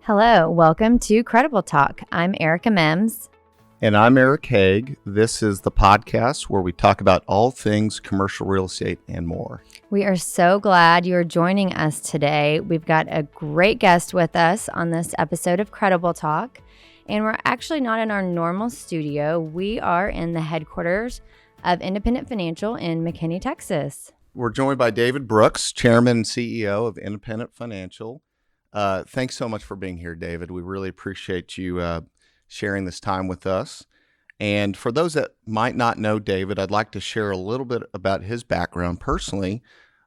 Hello, welcome to Credible Talk. I'm Aarica Mims. And I'm Eric Hage. This is the podcast where we talk about all things commercial real estate and more. We are so glad you're joining us today. We've got a great guest with us on this episode of Credible Talk. And we're actually not in our normal studio. We are in the headquarters of Independent Financial in McKinney, Texas. We're joined by David Brooks, Chairman and CEO of Independent Financial. Thanks so much for being here, David. We really appreciate you sharing this time with us. And for those that might not know David, I'd like to share a little bit about his background personally,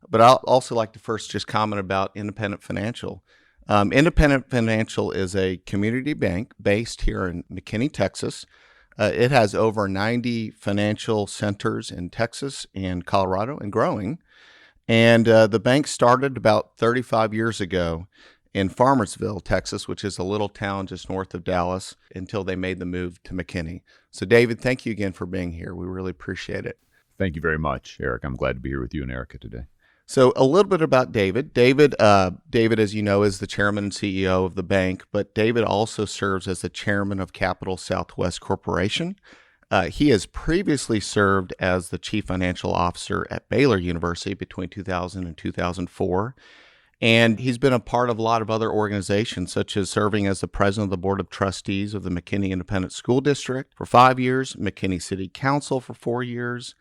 but I'll also like to first just comment about Independent Financial. Independent Financial is a community bank based here in McKinney, Texas. It has over 90 financial centers in Texas and Colorado and growing. And the bank started about 35 years ago in Farmersville, Texas, which is a little town just north of Dallas, until they made the move to McKinney. So, David, thank you again for being here. We really appreciate it. Thank you very much, Eric. I'm glad to be here with you and Aarica today. So, a little bit about David. David, as you know, is the chairman and CEO of the bank, but David also serves as the chairman of Capital Southwest Corporation. He has previously served as the chief financial officer at Baylor University between 2000 and 2004. And he's been a part of a lot of other organizations, such as serving as the president of the board of trustees of the McKinney Independent School District for 5 years, McKinney City Council for 4 years,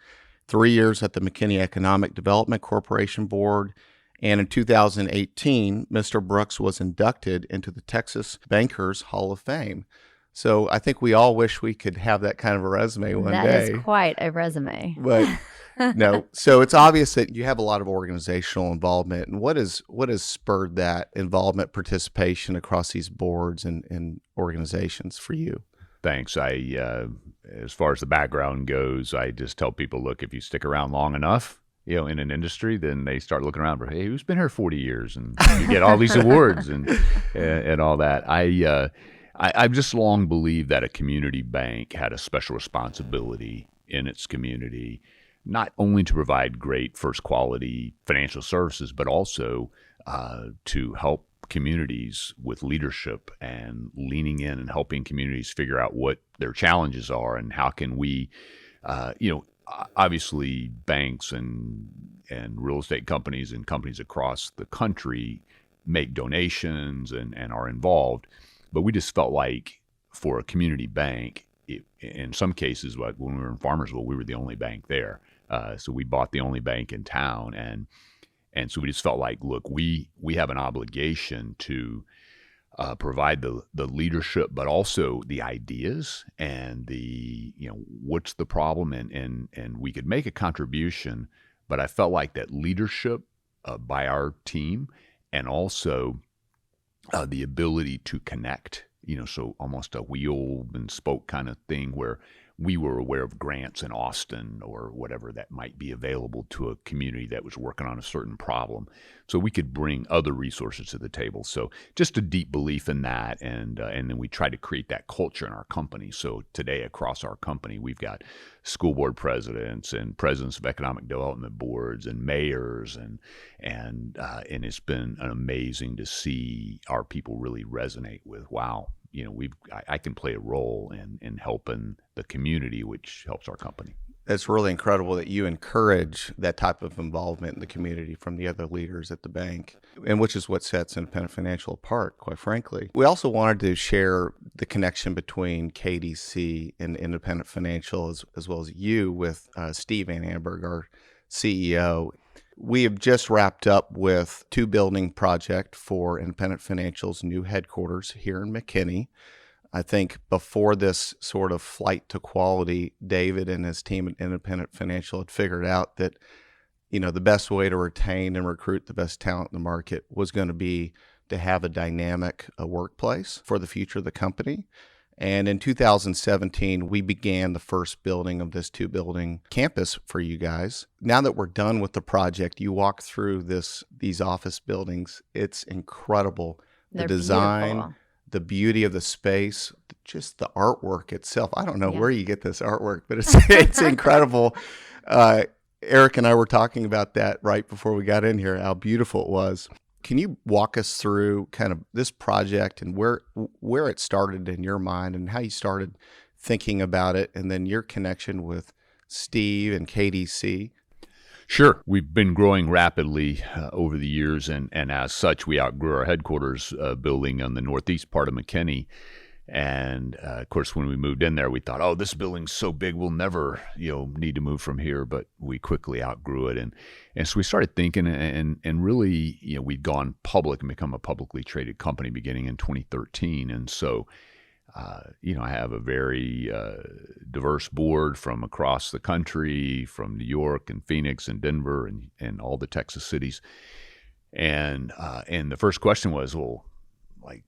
3 years at the McKinney Economic Development Corporation Board. And in 2018, Mr. Brooks was inducted into the Texas Bankers Hall of Fame. So I think we all wish we could have that kind of a resume one day. That is quite a resume. But no, so it's obvious that you have a lot of organizational involvement. And what has spurred that involvement, participation across these boards and organizations for you? Thanks. As far as the background goes, I just tell people, look, if you stick around long enough, in an industry, then they start looking around for, hey, who's been here 40 years? And you get all these awards and all that. I've just long believed that a community bank had a special responsibility in its community, not only to provide great first quality financial services, but also to help communities with leadership and leaning in and helping communities figure out what their challenges are and how can we, obviously banks and real estate companies and companies across the country make donations and are involved. But we just felt like for a community bank, in some cases, like when we were in Farmersville, we were the only bank there. So we bought the only bank in town. And so we just felt like, look, we have an obligation to provide the leadership, but also the ideas and what's the problem. And we could make a contribution. But I felt like that leadership by our team and also the ability to connect, so almost a wheel and spoke kind of thing where we were aware of grants in Austin or whatever that might be available to a community that was working on a certain problem. So we could bring other resources to the table. So just a deep belief in that. And then we try to create that culture in our company. So today across our company, we've got school board presidents and presidents of economic development boards and mayors. And it's been amazing to see our people really resonate with, wow, I can play a role in helping the community, which helps our company. It's really incredible that you encourage that type of involvement in the community from the other leaders at the bank, and which is what sets Independent Financial apart, quite frankly. We also wanted to share the connection between KDC and Independent Financial, as well as you with Steve Van Amberg, our CEO. We have just wrapped up with 2-building project for Independent Financial's new headquarters here in McKinney. I think before this sort of flight to quality, David and his team at Independent Financial had figured out that, the best way to retain and recruit the best talent in the market was going to be to have a dynamic workplace for the future of the company. And in 2017, we began the first building of this 2-building campus for you guys. Now that we're done with the project, you walk through these office buildings. It's incredible. They're the design, beautiful. The beauty of the space, just the artwork itself. I don't know where you get this artwork, but it's incredible. Eric and I were talking about that right before we got in here, how beautiful it was. Can you walk us through kind of this project and where it started in your mind and how you started thinking about it, and then your connection with Steve and KDC? Sure. We've been growing rapidly over the years, and as such, we outgrew our headquarters building on the northeast part of McKinney. And of course, when we moved in there, we thought, oh, this building's so big, we'll never, need to move from here. But we quickly outgrew it, and so we started thinking, and really, we'd gone public and become a publicly traded company beginning in 2013, and so. I have a very diverse board from across the country, from New York and Phoenix and Denver and all the Texas cities. And the first question was, well, like,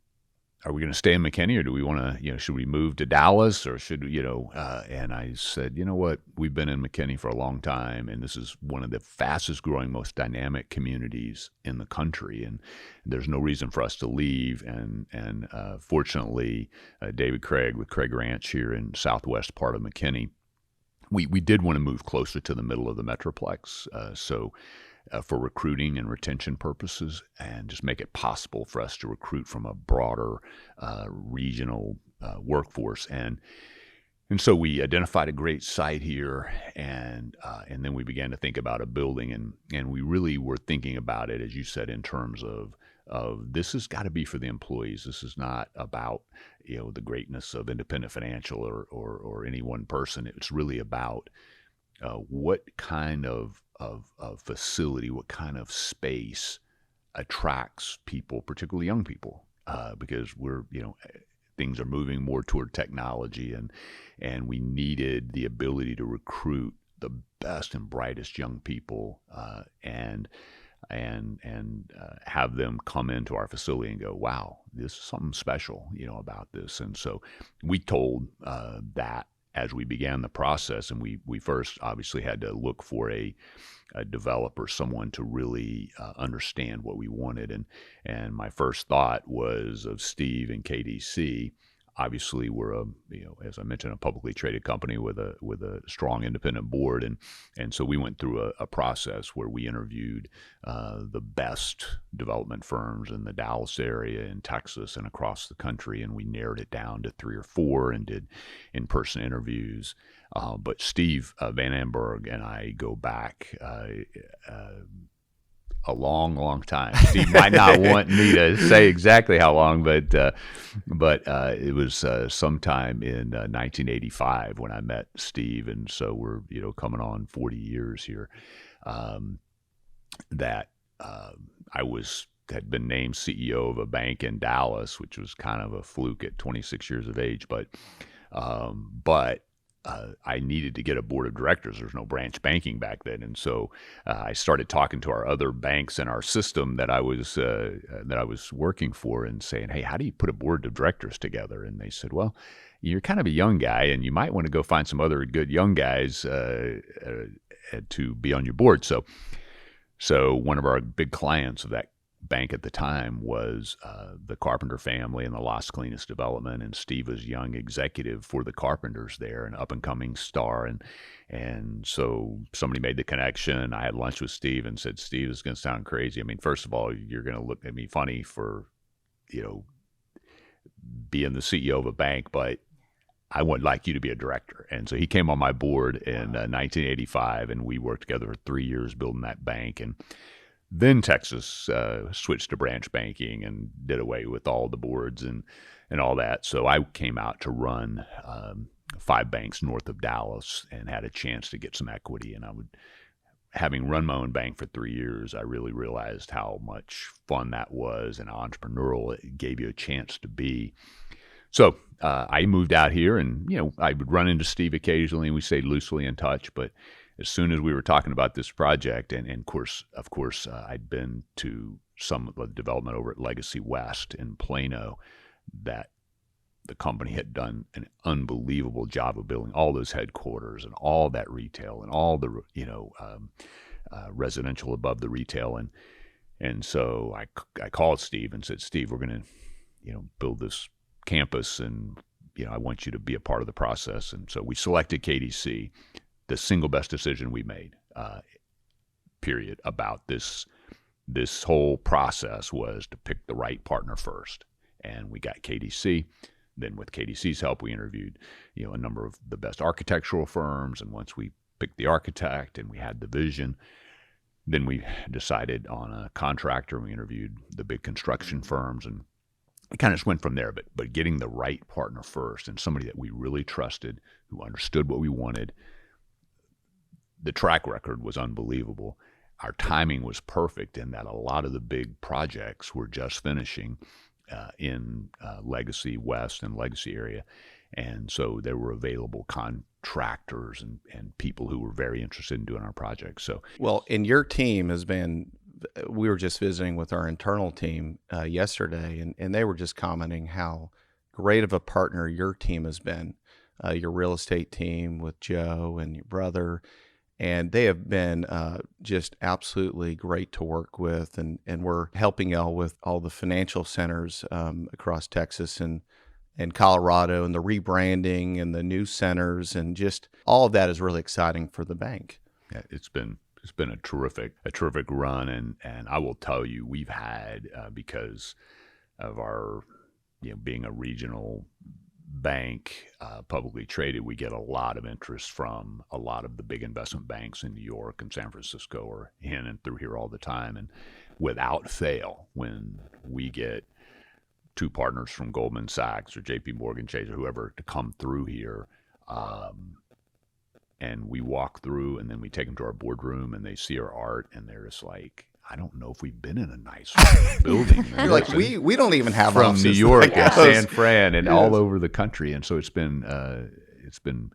are we going to stay in McKinney, or do we want to, should we move to Dallas, or should, and I said, you know what, we've been in McKinney for a long time, and this is one of the fastest growing, most dynamic communities in the country, and there's no reason for us to leave. And fortunately, David Craig with Craig Ranch here in southwest part of McKinney, we did want to move closer to the middle of the Metroplex. For recruiting and retention purposes, and just make it possible for us to recruit from a broader regional workforce. And so we identified a great site here, and then we began to think about a building, and we really were thinking about it, as you said, in terms of this has got to be for the employees. This is not about the greatness of Independent Financial or any one person. It's really about what kind of facility, what kind of space attracts people, particularly young people, because things are moving more toward technology, and we needed the ability to recruit the best and brightest young people, and have them come into our facility and go, wow, this is something special, about this. And so we told that as we began the process, and we first obviously had to look for a developer, someone to really understand what we wanted. And my first thought was of Steve and KDC. Obviously, we're as I mentioned, a publicly traded company with a strong independent board, and so we went through a process where we interviewed the best development firms in the Dallas area, in Texas, and across the country, and we narrowed it down to 3 or 4 and did in-person interviews. But Steve Van Amberg and I go back a long, long time. Steve might not want me to say exactly how long, but it was sometime in 1985 when I met Steve, and so we're coming on 40 years here. That I had been named CEO of a bank in Dallas, which was kind of a fluke at 26 years of age, but I needed to get a board of directors. There's no branch banking back then, and so I started talking to our other banks in our system that I was working for, and saying, "Hey, how do you put a board of directors together?" And they said, "Well, you're kind of a young guy, and you might want to go find some other good young guys to be on your board." So one of our big clients of that bank at the time was the Carpenter family and the Las Colinas development, and Steve was a young executive for the Carpenters there, an up-and-coming star, and so somebody made the connection. I had lunch with Steve and said, "Steve, this is going to sound crazy. I mean, first of all, you're going to look at me funny for being the CEO of a bank, but I would like you to be a director." And so he came on my board in 1985, and we worked together for 3 years building that bank. And then Texas switched to branch banking and did away with all the boards and all that. So I came out to run 5 banks north of Dallas and had a chance to get some equity. And having run my own bank for 3 years, I really realized how much fun that was and how entrepreneurial it gave you a chance to be. So I moved out here, and I would run into Steve occasionally, and we stayed loosely in touch. But as soon as we were talking about this project, and of course, I'd been to some of the development over at Legacy West in Plano, that the company had done an unbelievable job of building all those headquarters and all that retail and all the residential above the retail, and so I called Steve and said, "Steve, we're going to build this campus, and I want you to be a part of the process." And so we selected KDC. The single best decision we made, period, about this this whole process was to pick the right partner first. And we got KDC. Then with KDC's help, we interviewed, a number of the best architectural firms. And once we picked the architect and we had the vision, then we decided on a contractor. We interviewed the big construction firms, and it kind of just went from there. But getting the right partner first, and somebody that we really trusted, who understood what we wanted. The track record was unbelievable. Our timing was perfect in that a lot of the big projects were just finishing in Legacy West and Legacy area. And so there were available contractors and people who were very interested in doing our projects. So, well, and your team has been, we were just visiting with our internal team yesterday, and they were just commenting how great of a partner your team has been, your real estate team with Joe and your brother. And they have been just absolutely great to work with. And we're helping y'all with all the financial centers across Texas and Colorado, and the rebranding and the new centers, and just all of that is really exciting for the bank. Yeah, it's been a terrific run. And I will tell you, we've had, because of our being a regional bank, publicly traded, we get a lot of interest from a lot of the big investment banks in New York and San Francisco, or in and through here all the time. And without fail, when we get two partners from Goldman Sachs or JP Morgan Chase or whoever to come through here, and we walk through, and then we take them to our boardroom, and they see our art, and they're just like, I don't know if we've been in a nice building. You're like, we don't even have from offices New York like and those. San Fran and all over the country. And so it's been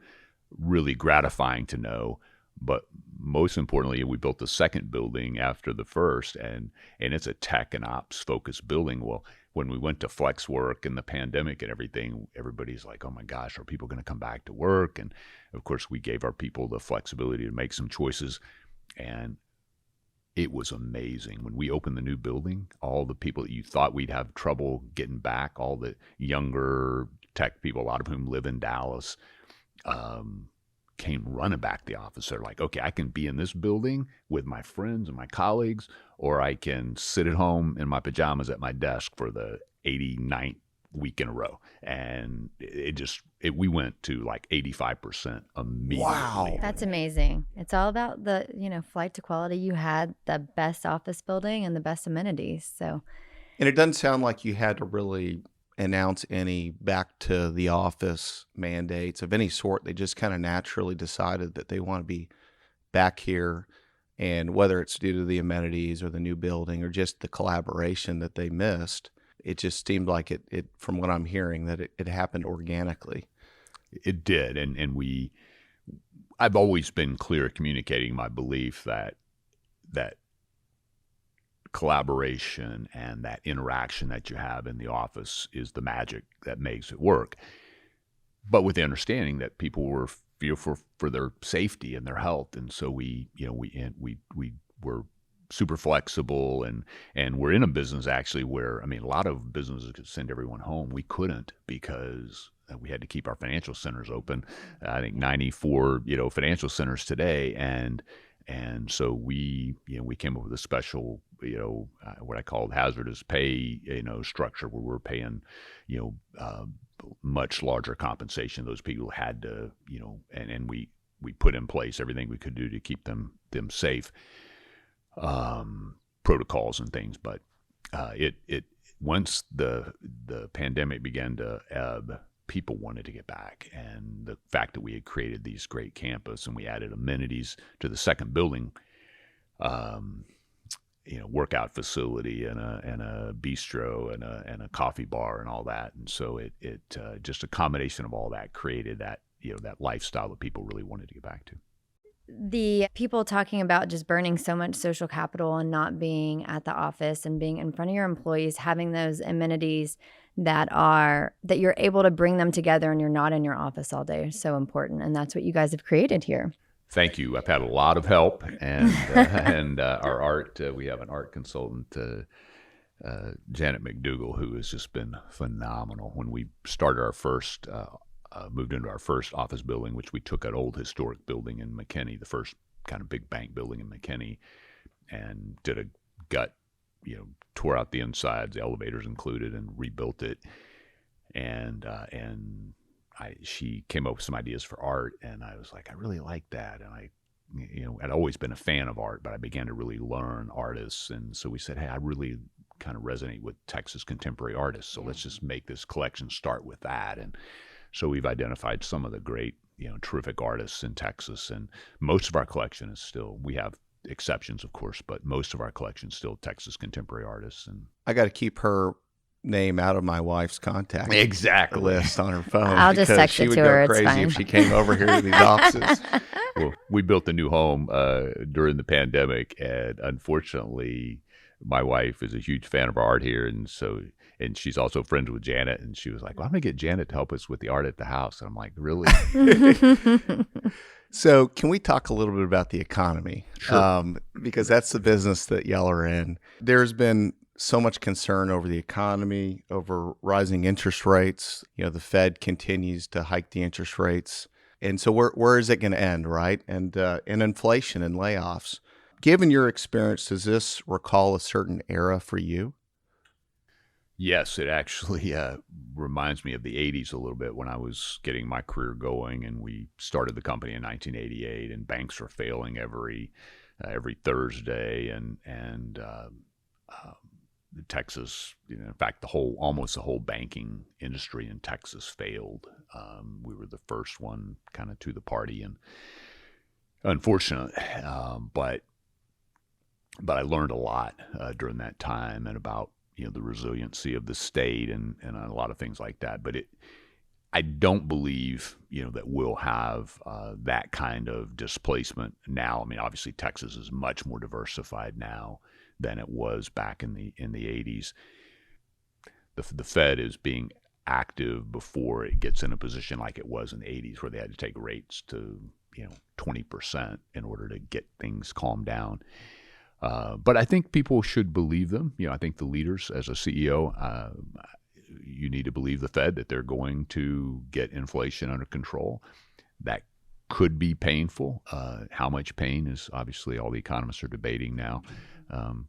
really gratifying to know. But most importantly, we built the second building after the first, and it's a tech and ops focused building. Well, when we went to flex work and the pandemic and everything, everybody's like, oh my gosh, are people going to come back to work? And of course, we gave our people the flexibility to make some choices. And it was amazing. When we opened the new building, all the people that you thought we'd have trouble getting back, all the younger tech people, a lot of whom live in Dallas, came running back to the office. They're like, okay, I can be in this building with my friends and my colleagues, or I can sit at home in my pajamas at my desk for the 89th week in a row. And we went to like 85% immediately. Wow. That's amazing. It's all about the, flight to quality. You had the best office building and the best amenities. So, And it doesn't sound like you had to really announce any back to the office mandates of any sort. They just kind of naturally decided that they want to be back here. And whether it's due to the amenities or the new building or just the collaboration that they missed, it just seemed like it from what I'm hearing, that it happened organically. It did. And I've always been clear communicating my belief that collaboration and that interaction that you have in the office is the magic that makes it work. But with the understanding that people were fearful for their safety and their health. And so we were super flexible, and we're in a business actually where, a lot of businesses could send everyone home. We couldn't, because we had to keep our financial centers open. I think 94, financial centers today. And so we came up with a special, what I called hazardous pay, structure, where we're paying, much larger compensation. Those people had to, and we put in place everything we could do to keep them safe, protocols and things. But it once the pandemic began to ebb, people wanted to get back. And the fact that we had created these great campus and we added amenities to the second building, workout facility and a bistro and a coffee bar and all that. And so it just a combination of all that created that, that lifestyle that people really wanted to get back to. The people talking about just burning so much social capital and not being at the office and being in front of your employees, having those amenities that you're able to bring them together and you're not in your office all day is so important. And that's what you guys have created here. Thank you. I've had a lot of help, and our art. We have an art consultant, Janet McDougall, who has just been phenomenal. When we started our first, moved into our first office building, which we took an old historic building in McKinney, the first kind of big bank building in McKinney, and did a gut tore out the insides, the elevators included, and rebuilt it. And she came up with some ideas for art, and I was like, I really like that. And I'd always been a fan of art, but I began to really learn artists. And so we said, hey, I really kind of resonate with Texas contemporary artists. So let's just make this collection start with that. And so we've identified some of the great, terrific artists in Texas. And most of our collection is still, we have exceptions, of course, but most of our collection is still Texas contemporary artists. And I got to keep her name out of my wife's contact list on her phone. I'll just text she it would to go her. crazy It's fine. if she came over here to these offices. Well, we built a new home during the pandemic, and unfortunately, my wife is a huge fan of our art here, and she's also friends with Janet, and she was like, well, I'm going to get Janet to help us with the art at the house. And I'm like, really? So can we talk a little bit about the economy? Sure. Because that's the business that y'all are in. There's been so much concern over the economy, over rising interest rates. The Fed continues to hike the interest rates. And so where is it going to end, right? And inflation and layoffs. Given your experience, does this recall a certain era for you? Yes, it actually reminds me of the 80s a little bit when I was getting my career going, and we started the company in 1988, and banks were failing every Thursday, and Texas, in fact, almost the whole banking industry in Texas failed. We were the first one kind of to the party, and unfortunate, but I learned a lot during that time, and about the resiliency of the state and a lot of things like that. But I don't believe that we'll have that kind of displacement now. I mean, obviously Texas is much more diversified now than it was back in the 80s. The Fed is being active before it gets in a position like it was in the 80s, where they had to take rates to 20% in order to get things calmed down. But I think people should believe them. I think the leaders, as a CEO, you need to believe the Fed that they're going to get inflation under control. That could be painful. How much pain is obviously all the economists are debating now.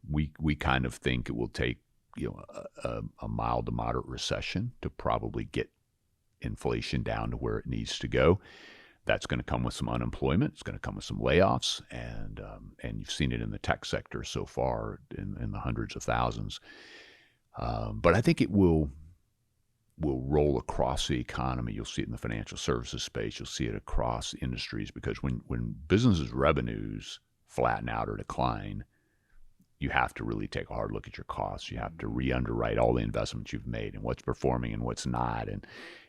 We kind of think it will take a mild to moderate recession to probably get inflation down to where it needs to go. That's going to come with some unemployment. It's going to come with some layoffs, and you've seen it in the tech sector so far in the hundreds of thousands. But I think it will roll across the economy. You'll see it in the financial services space. You'll see it across industries, because when businesses' revenues flatten out or decline, you have to really take a hard look at your costs. You have to re-underwrite all the investments you've made and what's performing and what's not,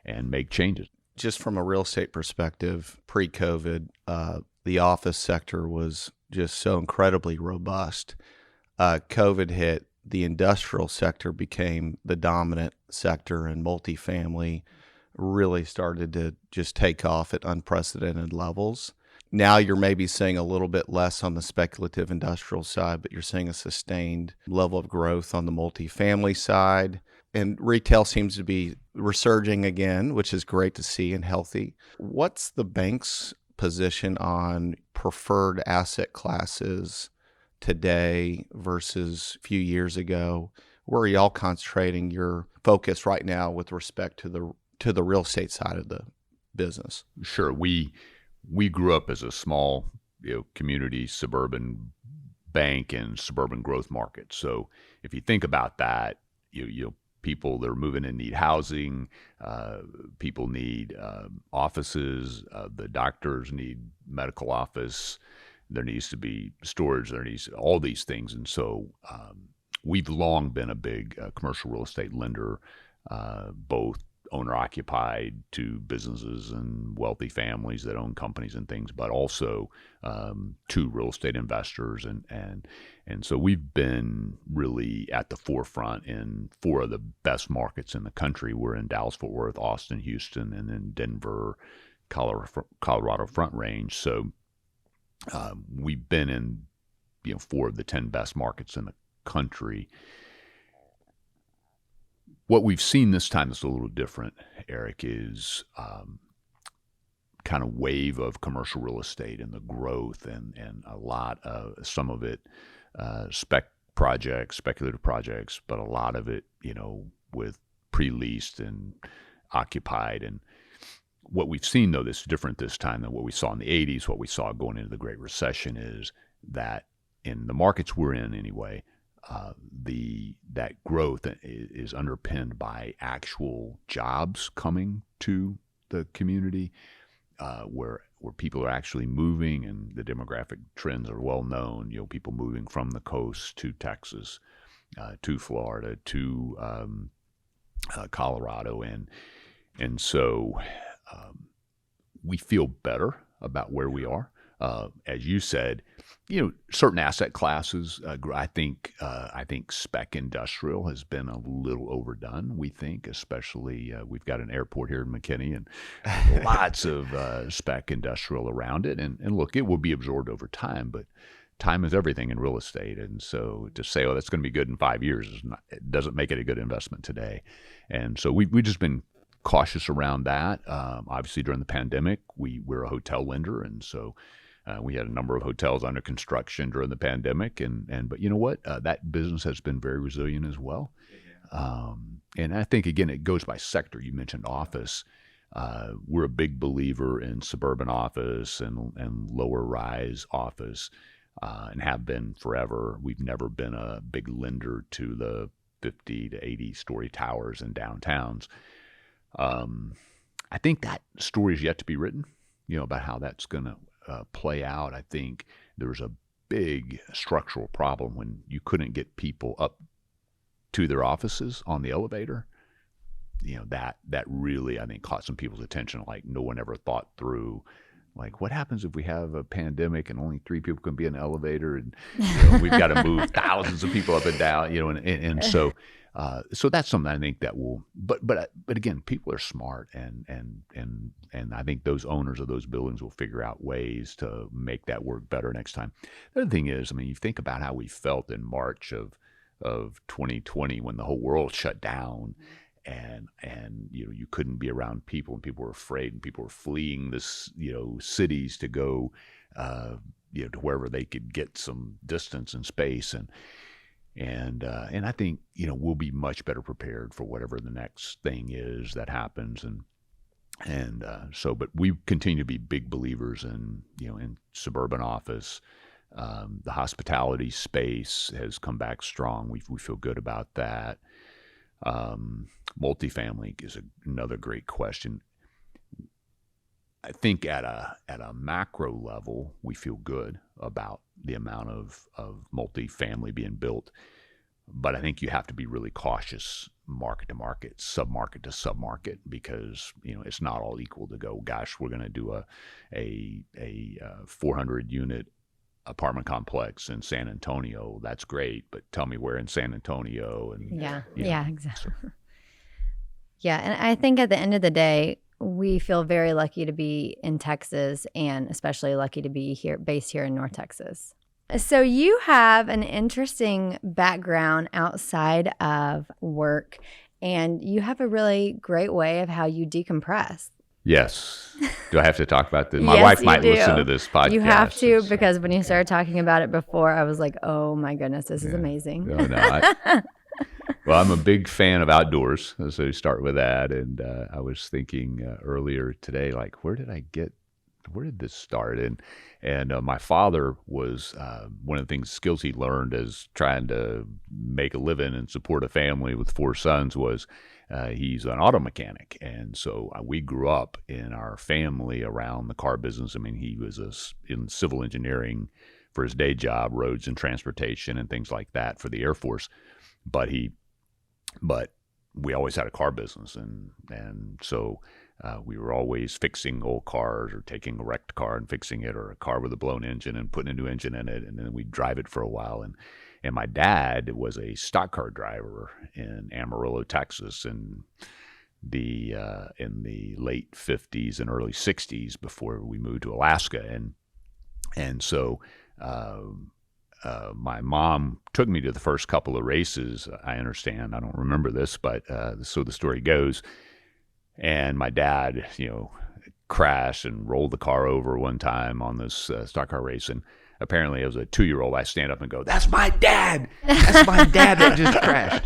and make changes. Just from a real estate perspective, pre-COVID, the office sector was just so incredibly robust. COVID hit, the industrial sector became the dominant sector, and multifamily really started to just take off at unprecedented levels. Now you're maybe seeing a little bit less on the speculative industrial side, but you're seeing a sustained level of growth on the multifamily side. And retail seems to be resurging again, which is great to see and healthy. What's the bank's position on preferred asset classes today versus a few years ago? Where are y'all concentrating your focus right now with respect to the real estate side of the business? Sure. We grew up as a small community suburban bank in suburban growth markets. So if you think about that, people that are moving in need housing, people need offices, the doctors need medical office, there needs to be storage, there needs all these things. And so we've long been a big commercial real estate lender, both owner-occupied to businesses and wealthy families that own companies and things, but also to real estate investors. And so we've been really at the forefront in 4 of the best markets in the country. We're in Dallas, Fort Worth, Austin, Houston, and then Denver, Colorado Front Range. So we've been in 4 of the 10 best markets in the country. What we've seen this time that's a little different, Eric, is kind of wave of commercial real estate and the growth, and a lot of some of it projects, speculative projects, but a lot of it, with pre-leased and occupied. And what we've seen, though, that's different this time than what we saw in the 80s, what we saw going into the Great Recession, is that in the markets we're in anyway, that growth is underpinned by actual jobs coming to the community, where people are actually moving, and the demographic trends are well known. People moving from the coast to Texas, to Florida, to Colorado, and so we feel better about where we are. As you said, certain asset classes. I think spec industrial has been a little overdone. We think, especially we've got an airport here in McKinney, and lots of spec industrial around it. And look, it will be absorbed over time, but time is everything in real estate. And so to say, that's going to be good in 5 years, it doesn't make it a good investment today. And so we've just been cautious around that. Obviously, during the pandemic, we're a hotel lender, and so we had a number of hotels under construction during the pandemic, but you know what? That business has been very resilient as well. And I think, again, it goes by sector. You mentioned office. We're a big believer in suburban office and lower rise office, and have been forever. We've never been a big lender to the 50 to 80 story towers in downtowns. I think that story is yet to be written, about how that's going to play out. I think there's a big structural problem when you couldn't get people up to their offices on the elevator. That really, I think, caught some people's attention. Like, no one ever thought through, like, what happens if we have a pandemic and only 3 people can be in the elevator, and we've got to move thousands of people up and down, and so that's something I think that will, but again, people are smart, and I think those owners of those buildings will figure out ways to make that work better next time. The other thing is, you think about how we felt in March of 2020 when the whole world shut down, and you couldn't be around people, and people were afraid, and people were fleeing this cities to go to wherever they could get some distance and space, and I think we'll be much better prepared for whatever the next thing is that happens, but we continue to be big believers in suburban office. The hospitality space has come back strong. We feel good about that. Multifamily is another great question. I think at a macro level, we feel good about the amount of multifamily being built, but I think you have to be really cautious market to market, submarket to submarket, because it's not all equal to go, gosh, we're going to do a 400 unit apartment complex in San Antonio. That's great, but tell me where in San Antonio. And yeah, exactly. Yeah, and I think at the end of the day, we feel very lucky to be in Texas, and especially lucky to be based here in North Texas. So you have an interesting background outside of work, and you have a really great way of how you decompress. Yes. Do I have to talk about this? My Yes, wife you might do. listen to this podcast. You have to, because when you started talking about it before, I was like, oh my goodness, this is amazing. Well, I'm a big fan of outdoors, so you start with that. And I was thinking earlier today, like, where did this start? And my father was one of the skills he learned as trying to make a living and support a family with 4 sons was he's an auto mechanic. And so we grew up in our family around the car business. He was in civil engineering for his day job, roads and transportation and things like that for the Air Force. But we always had a car business, and so we were always fixing old cars, or taking a wrecked car and fixing it, or a car with a blown engine and putting a new engine in it, and then we'd drive it for a while. And my dad was a stock car driver in Amarillo, Texas, in the late 50s and early 60s before we moved to Alaska, and so. My mom took me to the first couple of races. I understand. I don't remember this, but so the story goes. And my dad, crashed and rolled the car over one time on this stock car race. And apparently as a 2-year-old, I stand up and go, "That's my dad. That's my dad that just crashed."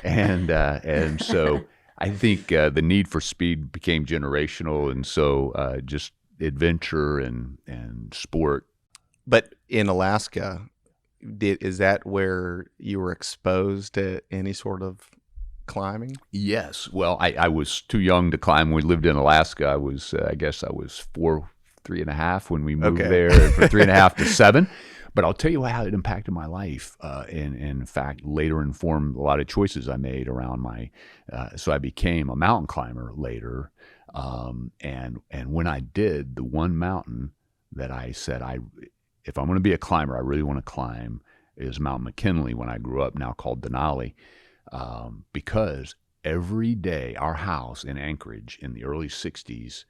And so I think the need for speed became generational, and so just adventure and sport. But in Alaska, is that where you were exposed to any sort of climbing? Yes. Well, I was too young to climb when we lived in Alaska. I was, I guess I was 3.5 when we moved there, from 3.5 to 7. But I'll tell you how it impacted my life, and in fact, later informed a lot of choices I made around my. So I became a mountain climber later, and when I did, the one mountain that I said if I'm going to be a climber, I really want to climb is Mount McKinley. When I grew up, now called Denali, because every day our house in Anchorage in the early '60s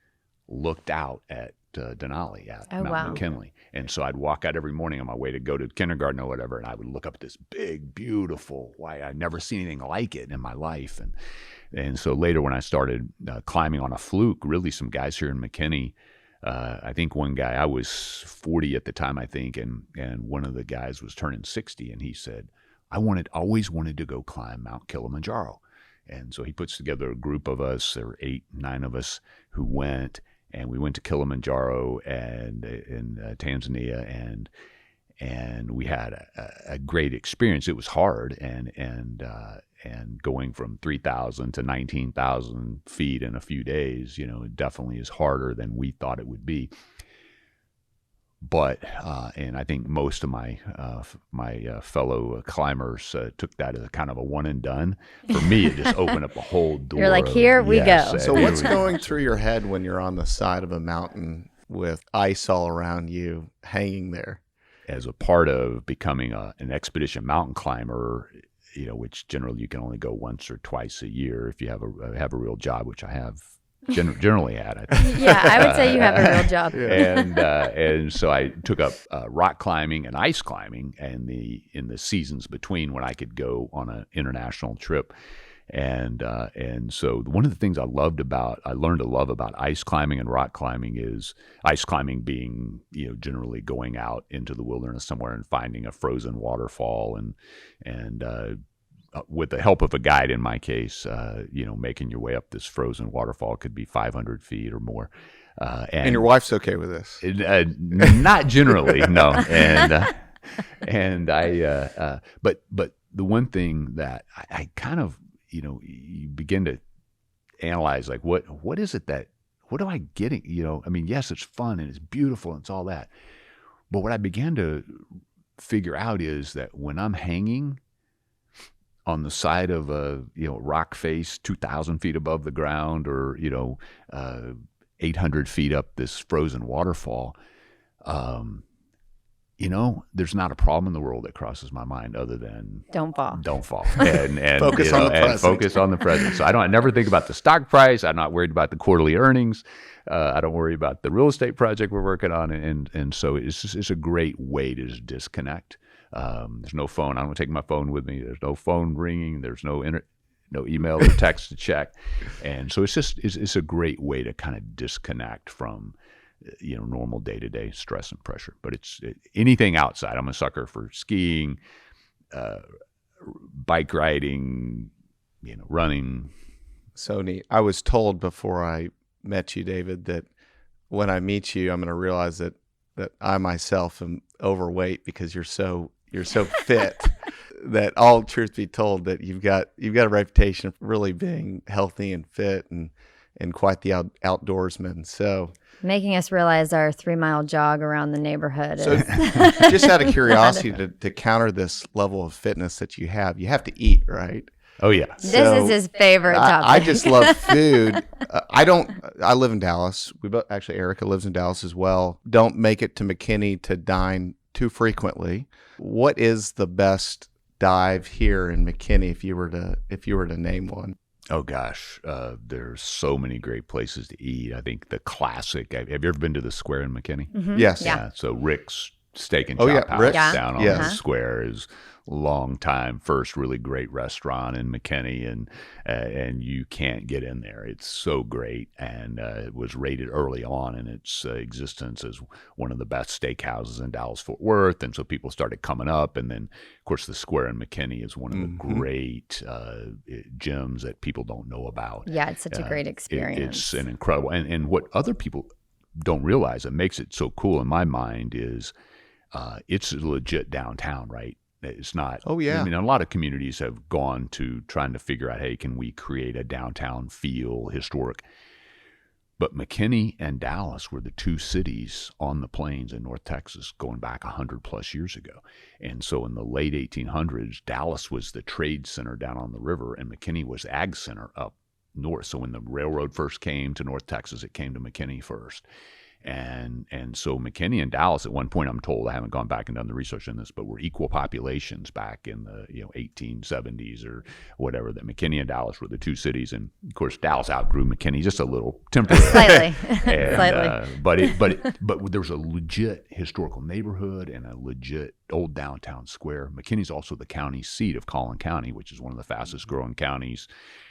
looked out at Denali at Mount McKinley. And so I'd walk out every morning on my way to go to kindergarten or whatever, and I would look up at this big, beautiful, I'd never seen anything like it in my life. And so later when I started climbing on a fluke, really some guys here in McKinney, I think one guy, I was 40 at the time, I think, and one of the guys was turning 60, and he said, I always wanted to go climb Mount Kilimanjaro. And so he puts together a group of us, there were 8, 9 of us who went, and we went to Kilimanjaro and in Tanzania, and we had a great experience. It was hard, and going from 3,000 to 19,000 feet in a few days, it definitely is harder than we thought it would be. But and I think most of my fellow climbers took that as a kind of a one and done. For me, it just opened up a whole door. You're like, here we go. So what's going through your head when you're on the side of a mountain with ice all around you, hanging there? As a part of becoming an expedition mountain climber, which generally you can only go once or twice a year if you have a real job, which I have. Generally had, I think. Yeah, I would say you have a real job. And so I took up rock climbing and ice climbing, and in the seasons between when I could go on an international trip, and so one of the things I learned to love about ice climbing and rock climbing is ice climbing being generally going out into the wilderness somewhere and finding a frozen waterfall and with the help of a guide, in my case, making your way up this frozen waterfall. Could be 500 feet or more. And your wife's okay with this? Not generally, no. And I, but the one thing that I kind of, you begin to analyze, like, what is it what am I getting? Yes, it's fun and it's beautiful and it's all that. But what I began to figure out is that when I'm hanging on the side of a rock face 2,000 feet above the ground, or 800 feet up this frozen waterfall, there's not a problem in the world that crosses my mind other than don't fall, and focus on the present. And focus on the present. So I never think about the stock price. I'm not worried about the quarterly earnings. I don't worry about the real estate project we're working on, and so it's a great way to just disconnect. There's no phone. I don't take my phone with me. There's no phone ringing. There's no email or text to check. And so it's a great way to kind of disconnect from, normal day-to-day stress and pressure. But it's anything outside. I'm a sucker for skiing, bike riding, running. So neat. I was told before I met you, David, that when I meet you, I'm going to realize that I myself am overweight because you're so fit. That all truth be told, that you've got a reputation of really being healthy and fit and quite the outdoorsman. So making us realize our 3-mile jog around the neighborhood. So just out of curiosity, to counter this level of fitness that you have to eat, right? Oh yeah. This is his favorite topic. I just love food. I live in Dallas. Actually, Aarica lives in Dallas as well. Don't make it to McKinney to dine too frequently. What is the best dive here in McKinney if you were to name one? Oh gosh, there's so many great places to eat. I think the classic. Have you ever been to the Square in McKinney? Mm-hmm. Yes. Yeah. So Rick's Steak and Oh, Chop yeah, House Rick's. down on Yes. the square is long time first really great restaurant in McKinney, and you can't get in there. It's so great, and it was rated early on in its existence as one of the best steakhouses in Dallas Fort Worth, and so people started coming up. And then of course the square in McKinney is one of the great gyms that people don't know about. Yeah, it's such a great experience. It's an incredible, and what other people don't realize that makes it so cool in my mind is it's legit downtown, right? It's not. Oh, yeah. I mean, a lot of communities have gone to trying to figure out, hey, can we create a downtown feel, historic? But McKinney and Dallas were the two cities on the plains in North Texas going back 100 plus years ago. And so in the late 1800s, Dallas was the trade center down on the river, and McKinney was the ag center up north. So when the railroad first came to North Texas, it came to McKinney first. And so McKinney and Dallas at one point, I'm told, I haven't gone back and done the research on this, but were equal populations back in the 1870s or whatever. That McKinney and Dallas were the two cities, and of course Dallas outgrew McKinney just a little temporarily. Slightly. But there was a legit historical neighborhood and a legit old downtown square. McKinney's also the county seat of Collin County, which is one of the fastest growing counties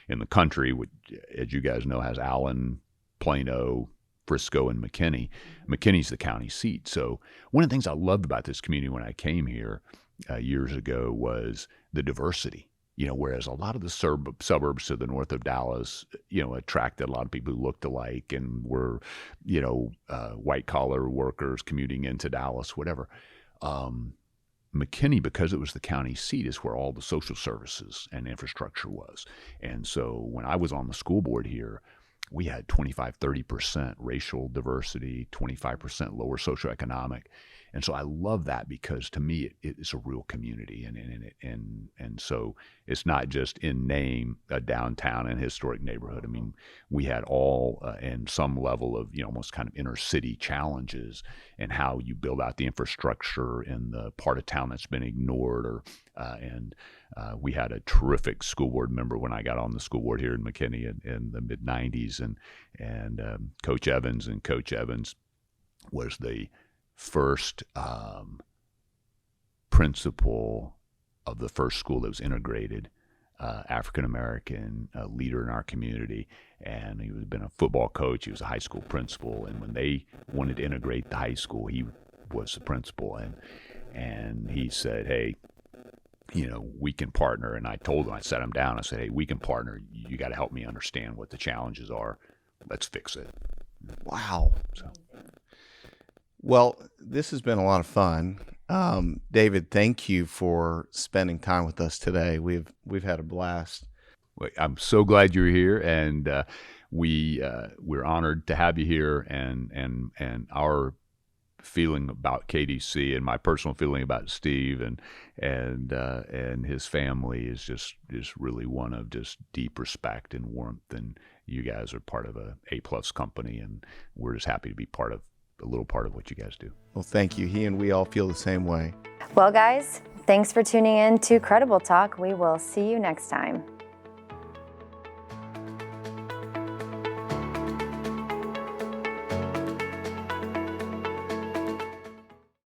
in the country, which, as you guys know, has Allen, Plano, Frisco, and McKinney. McKinney's the county seat. So one of the things I loved about this community when I came here years ago was the diversity. Whereas a lot of the suburbs to the north of Dallas, attracted a lot of people who looked alike and were, white collar workers commuting into Dallas, whatever. McKinney, because it was the county seat, is where all the social services and infrastructure was. And so when I was on the school board here, we had 25-30% racial diversity, 25% lower socioeconomic. And so I love that because to me it's a real community, and so it's not just in name a downtown and historic neighborhood. I mean, we had all and some level of almost kind of inner city challenges and how you build out the infrastructure in the part of town that's been ignored. We had a terrific school board member when I got on the school board here in McKinney in the mid '90s, and Coach Evans, and Coach Evans was the first principal of the first school that was integrated, African-American leader in our community. And he had been a football coach. He was a high school principal. And when they wanted to integrate the high school, he was the principal. And he said, hey, we can partner. And I told him, I sat him down. I said, hey, we can partner. You got to help me understand what the challenges are. Let's fix it. Wow. So. Well, this has been a lot of fun. David, thank you for spending time with us today. We've had a blast. I'm so glad you're here, and we're honored to have you here. And our feeling about KDC and my personal feeling about Steve and his family is really one of just deep respect and warmth. And you guys are part of a A+ company, and we're just happy to be a little part of what you guys do. Well, thank you. He and we all feel the same way. Well, guys, thanks for tuning in to Credible Talk. We will see you next time.